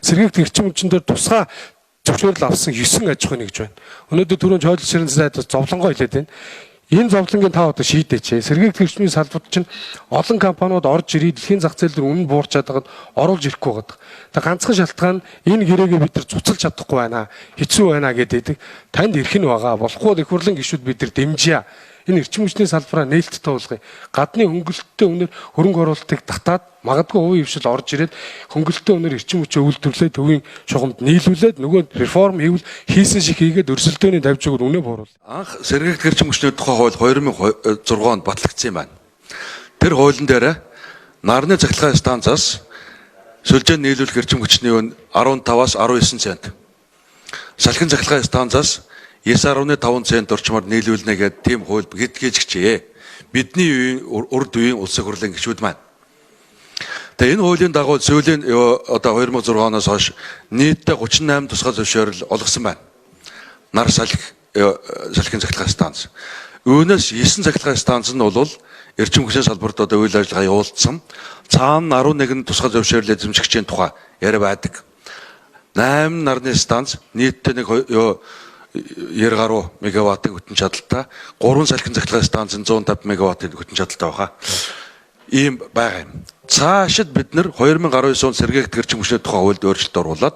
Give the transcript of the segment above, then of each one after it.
сэргийгдэх эрчим хүчин дээр тусгай зөвшөөрөл авсан 9 аж ахуйн нэгж байна. Өнөөдөр түрүүн Хойлол ширэн сайд зовлонгоо хэлээд байна. Энэ зовлонгийн та одоо шийдээч. Сэргийгдэх эрчмийн салбарт чинь олон компаниуд орж ирээд дэлхийн зах зээл дээр үнэн буурчаад байгаад оруулж ирэхгүй байгаа. Тэгээ ганцхан шалтгаан энэ гэрээгээ бид нар цуцалж чадахгүй байна. Хэцүү байна гэдэг. Танд эрх нь байгаа. Болохгүй их хурлын гишүүд бид нар дэмжийе. Энэ эрчим хүчний салбараа нээлттэй болгоё. Гадны хөнгөлөлттэй үнээр хөрөнгө оруулалтыг татаад магадгүй хувийн хвшил орж ирээд хөнгөлөлттэй үнээр эрчим хүчээ үйлдвэрлээд төвийн шугамд нийлүүлээд нөгөө реформ хийвэл хийсэн шиг хийгээд өрсөлдөөний тавьж өгөр үнэ бууруул. Анх сэргийгдэх эрчим хүчний тухай хууль 2006 онд батлагдсан юм байна. Тэр хуулийн дээр нарны цахилгаан станцаас сүлжээнд нийлүүлэх эрчим хүчний үн 15-аас 19 цент. Салхин цахилгаан станцаас 9.5 цент орчмоор нийлүүлнэ гэдэг тийм хууль гэдгийж гिचээ. Бидний урд үеийн улс хурлын гишүүд маань. Тэгээ энэ хуулийн дагуу сүүлийн одоо 2006 оноос хойш нийтдээ 38 тусгай зөвшөөрөл олгосон байна. Нар салхин цахилгаан станц. Үүнээс 9 цахилгаан станц нь бол эрчим хүчний салбарт одоо үйл ажиллагаа явуулсан. Цаана 11 тусгай зөвшөөрөл эзэмшигчийн тухай яриа байдаг. 8 нарны станц нийтдээ нэг 90 гаруй мегаваттын хөтөн чадалтай, 3 салхин цахилгаан станц 150 мегаваттын хөтөн чадалтай байгаа. Ийм байгаа юм. Цаашид бид нар 2019 онд сэргийгдэх эрчим хүчний тухай хуульд өөрчлөлт оруулад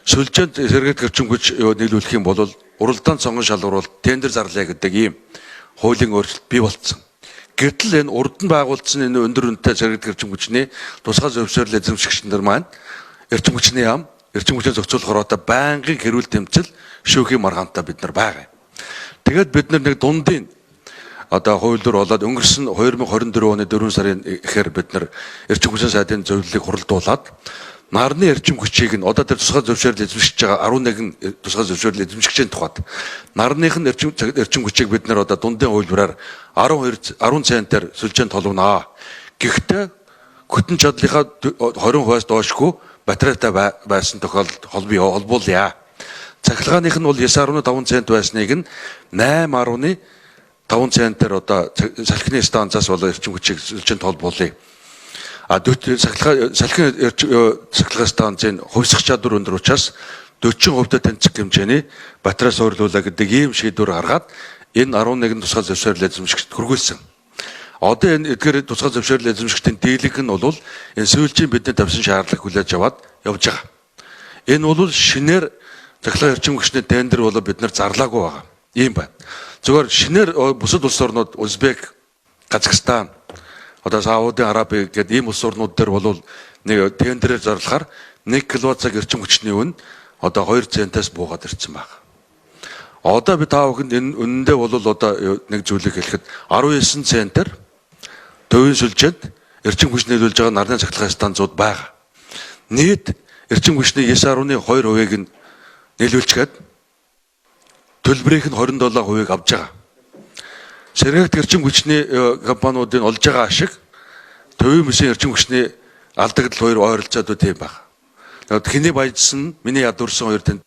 сүлжээнд сэргийгдэх эрчим хүч нийлүүлэх юм бол уралдаан цонгон шалгуулалт тендер зарлаа гэдэг ийм хуулийн өөрчлөлт бий болцсон. Гэтэл энэ урд нь байгуулсан энэ өндөр үнэтэй сэргийгдэх эрчим хүчний тусгай зөвшөөрөл эзэмшигчид нар маань эрчим хүчний яам, эрчим хүчний зохицуулах ороотой байнгын гэрүүл тэмцэл шүүхийн маргаантай бид нар байгаа. Тэгээд бид нар нэг дундын одоо хуулиур болоод өнгөрсөн 2024 оны 4 сарын ихээр бид нар эрчим хүчний сайдын зөвлөлийг хуралдуулад нарны эрчим хүчийг нь одоо тэр тусгай зөвшөөрөл эзэмшиж байгаа 11 тусгай зөвшөөрөл эзэмшигчийн тухайд нарных нь эрчим хүчийг бид нар одоо дундын хуулбараар 10 центээр сүлжээнд толгоноо. Гэхдээ хөтөн чадлынхаа 20%-аас доошгүй батарейтай байсан тохиолдолд холбуулъя. Цахилгааных нь бол 9.5 цент байсныг нь 8.5 центээр одоо салхины станцаас бол эрчим хүчийг сүлжээнд холбуулъя. Салхин цахилгаан станцын хувьсах чадвар өндөр учраас 40% тэнцэх хэмжээний батарей суурлуулаа гэдэг ийм шийдвэр гаргаад энэ 11 тусгай зөвшөөрөл эзэмшигчд хүргүүлсэн. Одоо энэ эдгээр тусгай зөвшөөрөл эзэмшигчдийн дийлэнх нь бол энэ сүүлчийн бидний тавьсан шаардлага хүлээж аваад явж байгаа. Энэ бол шинээр цахилгаан эрчим хүчний тендер бол бид нар зарлаагүй байгаа. Ийм байна. Зөвхөн шинээр бусад улс орнууд Узбек, Казахстан, одоо Саудын Араби гэдэг ийм улс орнууд дээр бол нэг тендерээр зарлахаар 1 кВт-цаг эрчим хүчний үн одоо 2 центээс буугаад ирсэн байна. Одоо би та бүхэнд энэ үнэндээ бол одоо нэг зүйлийг хэлэхэд 19 центээр төвийн сүлжээнд эрчим хүч нийлүүлж байгаа нарны цахилгаан станцууд байгаа. Нийт эрчим хүчний 9.2%-ийг нь нийлүүлчихэд төлбөрийнх нь 27%-ийг авч байгаа. Сэргийгдэх эрчим хүчний компаниудын олж байгаа ашиг төвийн мөсийн эрчим хүчний алдагдал хоёр ойролцоод үт юм байна. Тэгээд хэний баяжсан миний ядуурсан хоёр тэнд.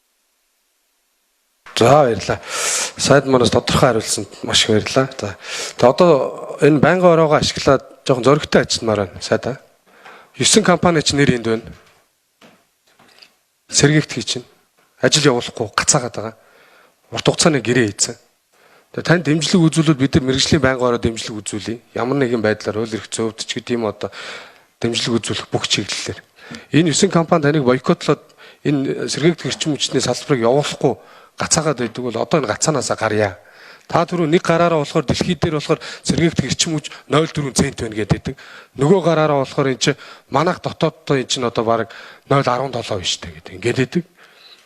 За баярлалаа. Сайд манаас тодорхой хариулсанд маш их баярлалаа. За. Тэгээд одоо энэ байнгын ороогоо ашиглаад жоохон зөрөгтэй ажилламаар байна. Сайд. 9 компани ч нэр энд байна. Сэргийгдэх чинь ажил явуулахгүй гацаагаад байгаа. Урт хугацааны гэрээ хийцэн. Тэгээ тань дэмжлэг үзүүлэлт бид нар мэрэгжлийн байнгын ороо дэмжлэг үзүүлье. Ямар нэгэн байдлаар хууль эрх зүйд ч гэдэм одоо дэмжлэг үзүүлэх бүх чиглэлээр. Энэ 9 компани таныг бойкотлоод энэ сэргийгдэх эрчим хүчний салбарыг явуулахгүй гацаагаад байдаг бол одоо энэ гацаанаасаа гарья. Та түрүү нэг гараараа болохоор дэлхийд дээр болохоор сэргийгдэх эрчим хүч 0.4 цент байна гэдэг. Нөгөө гараараа болохоор эн чинь манайх дотооддоо эн чинь одоо баг 0.17 биш гэдэг. Ингээд байдаг.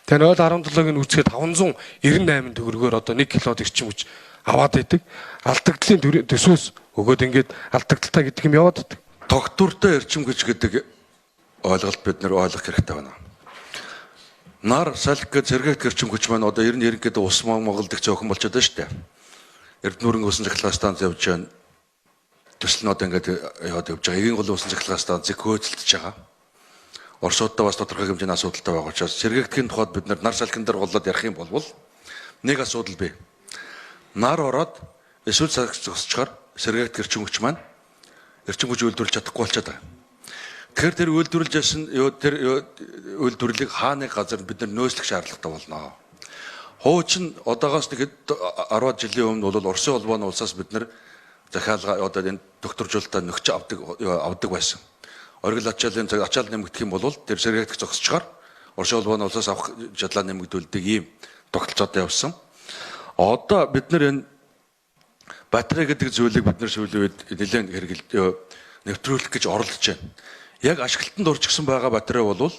Тэгээ 0.17-ыг нь үүсгээд 598 төгрөгөөр одоо 1 киловатт эрчим хүч аваад байдаг. Алдагдлын төсөөс өгөөд ингээд алдагдaltaа гэдэг юм яваад байдаг. Тогтвортой эрчим хүч гэдэг ойлголт бид нэр ойлгох хэрэгтэй байна. Нар салхи гэж сэргийгдэх эрчим хүч маань одоо ерөнхийдөө ус Монголд их зөөхөн болчиход байна шүү дээ. Эрдэнэрийн усан цахилгаан станц явж байна. Төсөл нь одоо ингээд яваад явж байгаа. Эгийн голын усан цахилгаан станцыг хөөцөлдөж байгаа. Оросуудтай бас тодорхой хэмжээний асуудалтай байгаа учраас сэргийгдэхин тухайд бид нар салхин дээр голоод ярих юм бол нэг асуудал бий. Нар ороод эсвэл зогсчоор сэргийгдэх эрчим хүч маань эрчим хүч үйлдвэрлэж чадахгүй болчиход байгаа. Тэгэхээр тэр үйлдвэрлэж ясан тэр үйлдвэрлэлийг хааны газар бид нар нөөцлөх шаардлагатай болно. Хуучин одоогоос нэг 10 жилийн өмнө бол Оросын холбооны улсаас бид нар захиалга одоо энэ докторжуулалтаа нөхч авдаг байсан. Оргил ачаал нэмэгдэх юм бол тэр сэргээгдэх зогсчгаар Оросын холбооны улсаас авах чадлаа нэмэгдүүлдэг ийм тогтолцоотой явсан. Одоо бид нар энэ батарей гэдэг зүйлийг бид нар сүүлийн үед нэлээд нэвтрүүлэх гэж оролдож байна. Яг ашиглалтанд орчихсон байгаа батарей бол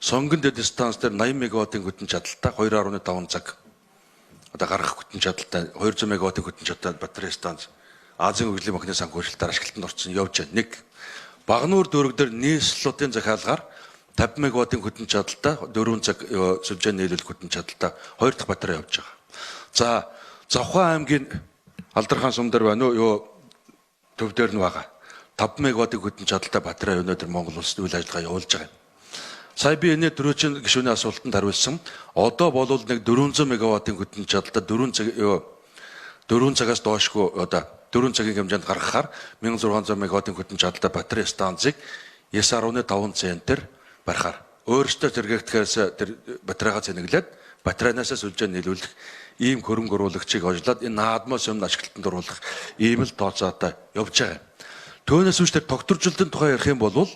сонгон дэд станц дээр 80 мегаваттын хөтөн чадалтай 2.5 цаг одоо гаргах хөтөн чадалтай 200 мегаваттын хөтөн чадалтай батарей станц Азийн хөгжлийн банкны санхүүжилтээр ашиглалтанд орсон явж байна. Нэг Багнуур дүүрэг дээр нийслэлтийн захиалгаар 50 мегаваттын хөтөн чадалтай 4 цаг сүлжээ нийлүүлэх хөтөн чадалтай 2 дахь батарей явж байгаа. За Завхан аймгийн Алдархан сум дээр байна уу төв дээр нь байгаа. 5 мегаваттын хөтөн чадалтай батарей өнөөдөр Монгол улсад үйл ажиллагаа явуулж байгаа. Сая би энэ дөрөвчийн гишүүний асуултанд хариулсан. Одоо болвол нэг 400 мегаваттын хөтөн чадалтай 4 цагаас доошгүй одоо 4 цагийн хэмжээнд гаргахаар 1600 мегаваттын хөтөн чадалтай батарей станцыг 9.5 центээр барихаар өөрөөсөө зэрэгтгэхээс тэр батарейгаа цэнэглээд батарейнаас сүлжээ нийлүүлэх ийм хөрөнгө оруулагчийг ожлоод энэ наадмаас өмнө ашиглалтанд оруулах ийм л тооцоотой явж байгаа. Түүнээс үүш тэр тогтворжуулалтын тухай ярих юм бол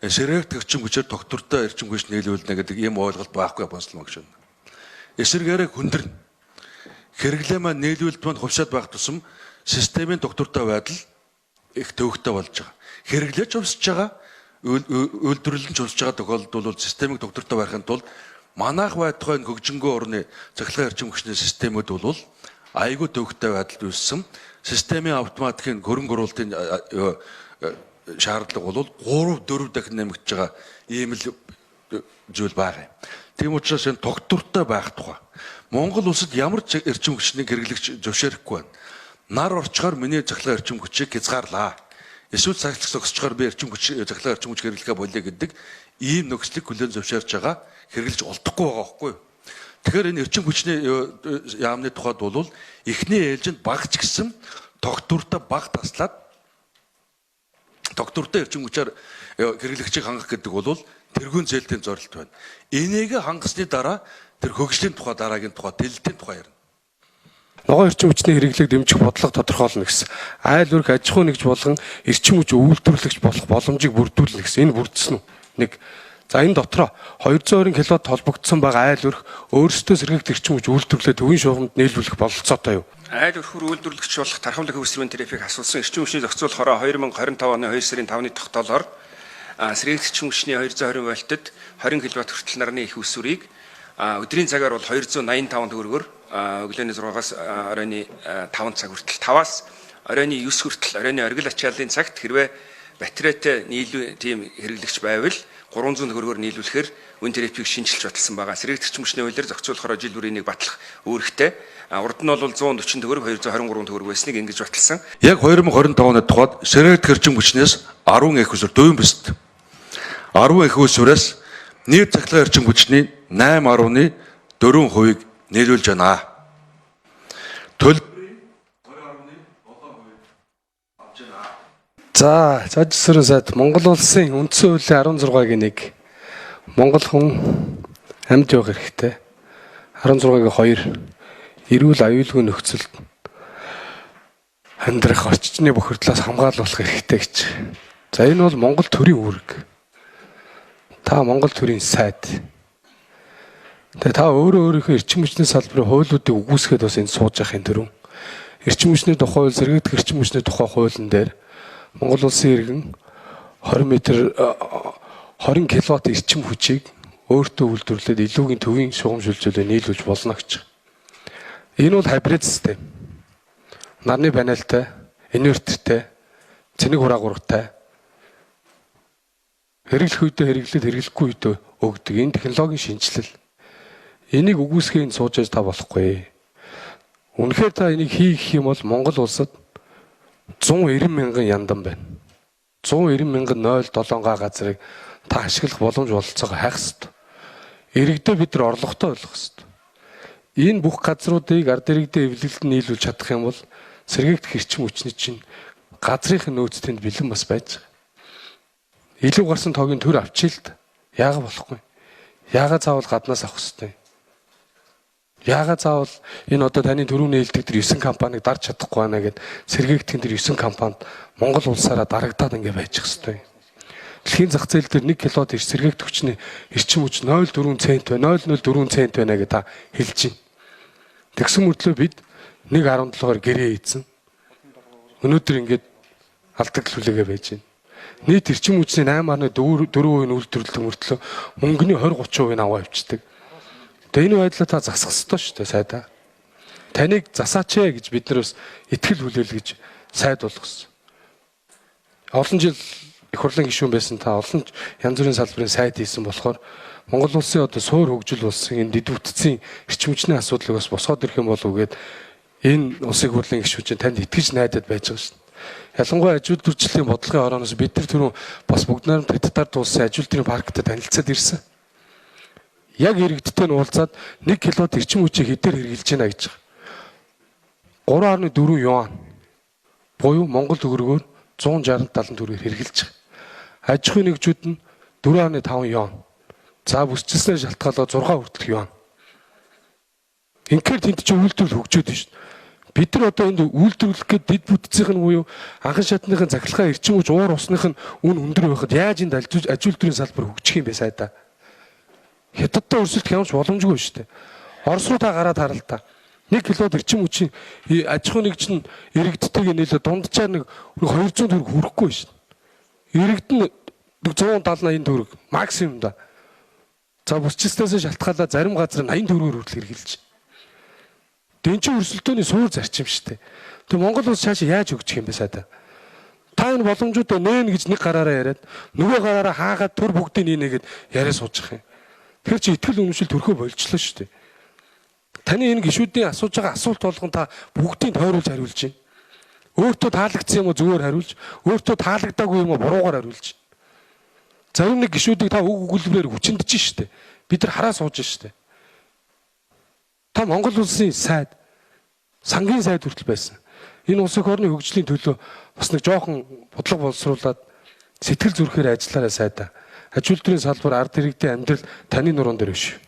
сэргээгдэх эрчим хүчээр тогтвортой эрчим хүч нийлүүлнэ гэдэг ийм ойлголт байхгүй бонслоо гэж байна. Эсвэргээрээ хүндэрнэ. Хэрэглээ маань нийлүүлэлт маань хувьсаад байх тусам системийн тогтвортой байдал их төвөгтэй болж байгаа. Хэрэглээч хувьсаж байгаа, үйлдвэрлэлч хувьсаж байгаа тохиолдолд бол системийг тогтвортой байхын тулд манайх байтугай хөгжингөө орны цахилгаан эрчим хүчний системүүд бол айгүй төвөгтэй байдалд үүссэн. Системийн автоматикийн хөрөнгө оруулалтын шаардлага бол 3-4 дахин нэмэгдэж байгаа ийм л зүйл байгаа юм. Тийм учраас энэ тогтвортой байх тухай Монгол улсад ямар ч эрчим хүчнийг хэрэглэгч зөвшөөрөхгүй байна. Нар орчхоор миний цахилгаан эрчим хүчийг хязгаарлаа. Эсвэл цагтлах зогсчоор би цахилгаан эрчим хүч хэрэглэхэ болъё гэдэг ийм нөхцөлийг хүлээн зөвшөөрж байгаа хэрэглэж олдохгүй байгаа байхгүй юу? Тэгэхээр энэ эрчим хүчний яамны тухайд бол эхний ээлжинд багч гисэн тогтвортой баг таслаад тогтвортой эрчим хүчээр хэрэглэгчийг хангах гэдэг бол тэргүүн зээлтийн зорилт байна. Энийг хангасны дараа тэр хөгжлийн тухай дараагийн тухай дэлгэлийн тухай ярина. Ногоон эрчим хүчний хэрэглээг дэмжих бодлого тодорхойлно гэсэн. Айл өрх аж ахуй нэгж болгон эрчим хүч үйлдвэрлэгч болох боломжийг бүрдүүлнэ гэсэн. Энэ бүрдсэн үү? Нэг. За энэ дотроо 220 кВт холбогдсон байгаа айл өрх өөрсдөө сэргээгдэх эрчим хүч үйлдвэрлэлээ төвийн шугамд нийлүүлэх бололцоотой юу? Айл өрхөөр үйлдвэрлэгч болох тархамлаг хөвсрийн тарифыг асуулсан эрчим хүчний зохицуулахаараа 2025 оны 2 сарын 5-ны тогтоолоор сэргээгдэх эрчим хүчний 220 вольтод 20 кВт хүртэл нарны их усүрийг өдрийн цагаар бол 285 төгрөгөөр өглөөний 6-аас оройны 5 цаг хүртэл 5-аас оройны 9 хүртэл оройны оргил ачааллын цагт хэрвээ батарейтай тийм хэрэглэгч байвал 300 төгрөгөөр нийлүүлэхээр үн тарифыг шинжилж баталсан байгаа. Сэргээгдэх эрчим хүчний хуулиар зохицуулахаараа жил бүрийн нэг батлах үүрэгтэй. Урд нь бол 140 төгрөг 223 төгрөг байсныг ингэж баталсан. Яг 2025 оны тухайд сэргээгдэх эрчим хүчнээс 10 их усүр дөвөн бэст. 10 их усүрээс нийт цахилгаан эрчим хүчний 8.4% нийлүүлж байна. Төлбөрийн 20.7% авч байна. За, цаашдын сайд Монгол улсын үндсэн хуулийн 16-гийн 1 Монгол хүн амьд явах хэрэгтэй. 16-гийн 2 эрүүл аюулгүй нөхцөлд амьдрах орчны бохирдлоос хамгаалуулах хэрэгтэй гэж. За энэ бол Монгол төрийн үүрэг. Та Монгол төрийн сайд. Тэгээ та өөрийнхөө эрчим хүчний салбарын хуулиудыг үгүйсгээд бас энд сууж явахын төрөв. Эрчим хүчний тухай хууль, сэргээгдэх эрчим хүчний тухай хуулийн дээр Монгол улсын иргэн 20 кВт эрчим хүчийг өөртөө үйлдвэрлээд илүүгийн төвийн шугам шүлжүүлээ нийлүүлж болно гэж. Энэ бол хибрид систем. Нарны панелтай, инвертертэй, цэник хураагууртай хэрэглэх үедээ хэрэглээд хэрэглэхгүй үедээ өгдөг. Энэ технологийн шинжилэл. Энийг үгүйсгэн сууж та болохгүй. Үнэхээр та энийг хийх юм бол Монгол улсад 190 мянган яндан байна. 190 мянган 0.7 газрыг та ашиглах боломж бололцоогоо хайх ёстой. Иргэдээ бид нар орлоготой ойлгох ёстой. Энэ бүх газруудыг ард иргэдэд эвлэлд нийлүүлж чадах юм бол сэргээгдэх эрчим хүчний чинь газрын нөөцтэнд бэлэн бас байж байгаа. илүү гарсан тоогийн төр авчий л да. Яагаад болохгүй? Яагаад заавал гаднаас авах хэрэгтэй? Яагаад заавал энэ одоо таны төрөв нээлтдэг тэр 9 компаниг дарж чадахгүй байна гэд сэргээгдэх тэр 9 компанид Монгол улсаараа дарагдаад ингэ байж хэвчтэй. Дэлхийн зах зээл дээр 1 киловатт сэргээгдэх хүчний эрчим хүч 0.4 цент байна, 0.04 цент байна гэж та хэлж байна. Тэгсэн мөртлөө бид 1.17-оор гэрээ ийдсэн. Өнөөдөр ингэж алдагдлуулээгээ байж байна. Нийт эрчим хүчний 8.4% нь үйлдвэрлэдэг мөртлөө мөнгөний 20-30% нь аваа авчдаг. Тэгээ энэ байдлаа та засах ёстой шүү дээ сайдаа. Таныг засаач ээ гэж бид нар бас итгэл хүлээл гэж сайд болгосон. Олон жил их хурлын гишүүн байсан та олон янз бүрийн салбарын сайд хийсэн болохоор Монгол улсын одоо суур хөгжил болсон энэ дэдвүтцийн эрчим хүчний асуудлыг бас босгоод ирэх юм болов уу гэд энэ улсын хурлын гишүүн чинь танд итгэж найдаад байж байгаа шүү дээ. Ялангуяа ажилтны төрчлөлийн бодлогын орооноос бид нар түрүү бас бүгд найрамд хятадаар туулсан ажилтны паркт танилцаад ирсэн. Яг иргэдтэй нь уулзаад 1 киловатт эрчим хүчийг хэдээр хэрэгжилж байна гэж байгаа. 3.4 юан буюу Монгол төгрөгөөр 160-70 төгрөгөөр хэрэгжилж байгаа. Аж ахуйн нэгжүүд нь 4.5 юан. За бүсчилснээр шалтгаалаад 6 хүртэлх юан. Инхээр тэнд чинь үйлдвэрлэл хөгжөөд байна шүү дээ. Бид нар одоо энд үйлдвэрлэх гээд дэд бүтцийнх нь буюу анхан шатныхын захиргаа эрчим хүч уур усных нь үн өндөр байхад яаж энд аж үйлдвэрийн салбар хөгжих юм бэ сайдаа? Хятадтай өрсөлдөх ямарч боломжгүй шүү дээ. Орос руу та гараад харал та. 1 киловатт эрчим хүчийн аж ахуйн нэгж нь иргэдтэйг нийлээ дунджаар нэг 200 төгрөг хүрэхгүй шүү дээ. Иргэд нь 170-80 төгрөг максимум да. За бүсчилснээс шалтгаалаад зарим газар 80 төгрөгөөр хүртэл хэрэгжилж байна. Дэнчин өрсөлдөөний суур зарчим шүү дээ. Тэгээ Монгол улс цаашаа яаж хөгжих юм бэ сайдаа? Та энэ боломжуудаа нээн гэж нэг гараараа яриад нөгөө гараараа хаагаад төр бүгдийг нийнэ гэд яриа суучих юм. Тэр чи итгэл үнэмшил төрхөө болжлоо шүү дээ. Таны энэ гишүүдийн асууж байгаа асуулт болгон та бүгдийг тойруулж хариулж байна. Өөртөө таалагдсан юм уу зүгээр хариулж, өөртөө таалагдаагүй юм уу буруугаар хариулж. Зарим нэг гишүүдийг та үг өгүүлбэрээр хүчиндэж шүү дээ. Бид нар хараа сууж шүү дээ. Та Монгол улсын сайд, сангийн сайд хүртэл байсан. Энэ улс орны хөгжлийн төлөө бас нэг жоохон бодлого боловсруулад сэтгэл зүрхээр ажиллаарай сайдаа. Аж үйлдвэрийн салбар ард иргэдийн амьдрал таны нуруунд дээр биш.